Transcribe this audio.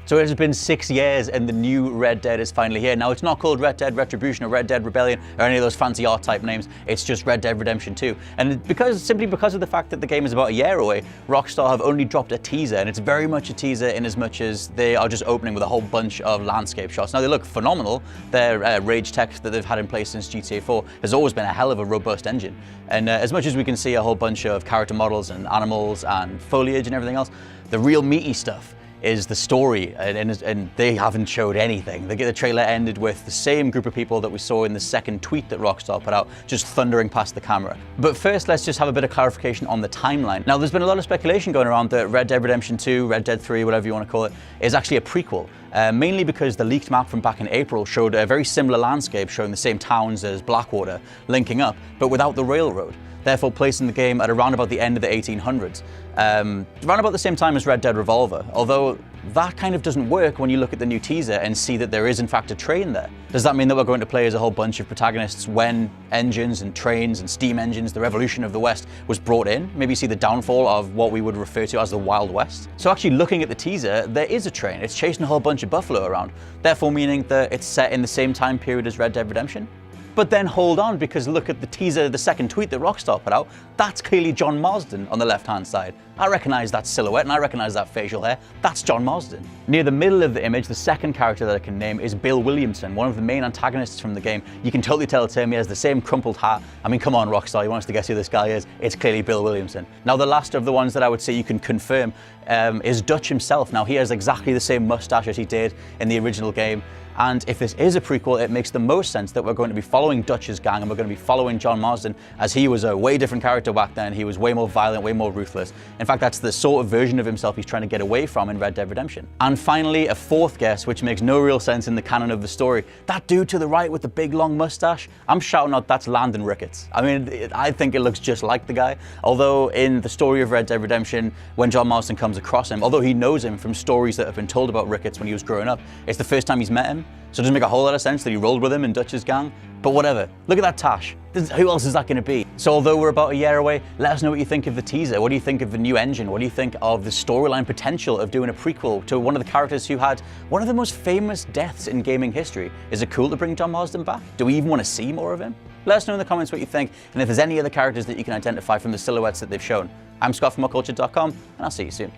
So it has been 6 years and the new Red Dead is finally here. Now, it's not called Red Dead Retribution or Red Dead Rebellion or any of those fancy art type names. It's just Red Dead Redemption 2. And simply because of the fact that the game is about a year away, Rockstar have only dropped a teaser, and it's very much a teaser in as much as they are just opening with a whole bunch of landscape shots. Now, they look phenomenal. Their rage tech that they've had in place since GTA 4 has always been a hell of a robust engine. And as much as we can see a whole bunch of character models and animals and foliage and everything else, the real meaty stuff is the story, and they haven't showed anything. The trailer ended with the same group of people that we saw in the second tweet that Rockstar put out, just thundering past the camera. But first, let's just have a bit of clarification on the timeline. Now, there's been a lot of speculation going around that Red Dead Redemption 2, Red Dead 3, whatever you want to call it, is actually a prequel. Mainly because the leaked map from back in April showed a very similar landscape, showing the same towns as Blackwater linking up, but without the railroad, therefore placing the game at around about the end of the 1800s. Around about the same time as Red Dead Revolver, although that kind of doesn't work when you look at the new teaser and see that there is in fact a train there. Does that mean that we're going to play as a whole bunch of protagonists when engines and trains and steam engines, the revolution of the West, was brought in? Maybe see the downfall of what we would refer to as the Wild West? So actually looking at the teaser, there is a train. It's chasing a whole bunch of buffalo around, therefore meaning that it's set in the same time period as Red Dead Redemption. But then hold on, because look at the teaser, the second tweet that Rockstar put out. That's clearly John Marston on the left-hand side. I recognize that silhouette and I recognize that facial hair. That's John Marston. Near the middle of the image, the second character that I can name is Bill Williamson, one of the main antagonists from the game. You can totally tell it's him. He has the same crumpled hat. I mean, come on, Rockstar, you want us to guess who this guy is? It's clearly Bill Williamson. Now, the last of the ones that I would say you can confirm is Dutch himself. Now, he has exactly the same mustache as he did in the original game. And if this is a prequel, it makes the most sense that we're going to be following Dutch's gang and we're going to be following John Marston, as he was a way different character back then. He was way more violent, way more ruthless. In fact, that's the sort of version of himself he's trying to get away from in Red Dead Redemption. And finally, a fourth guess, which makes no real sense in the canon of the story. That dude to the right with the big long mustache, I'm shouting out that's Landon Ricketts. I mean, I think it looks just like the guy. Although in the story of Red Dead Redemption, when John Marston comes across him, although he knows him from stories that have been told about Ricketts when he was growing up, it's the first time he's met him. So it doesn't make a whole lot of sense that he rolled with him in Dutch's gang, but whatever. Look at that tash. Who else is that going to be? So although we're about a year away, let us know what you think of the teaser. What do you think of the new engine? What do you think of the storyline potential of doing a prequel to one of the characters who had one of the most famous deaths in gaming history? Is it cool to bring John Marston back? Do we even want to see more of him? Let us know in the comments what you think, and if there's any other characters that you can identify from the silhouettes that they've shown. I'm Scott from WhatCulture.com, and I'll see you soon.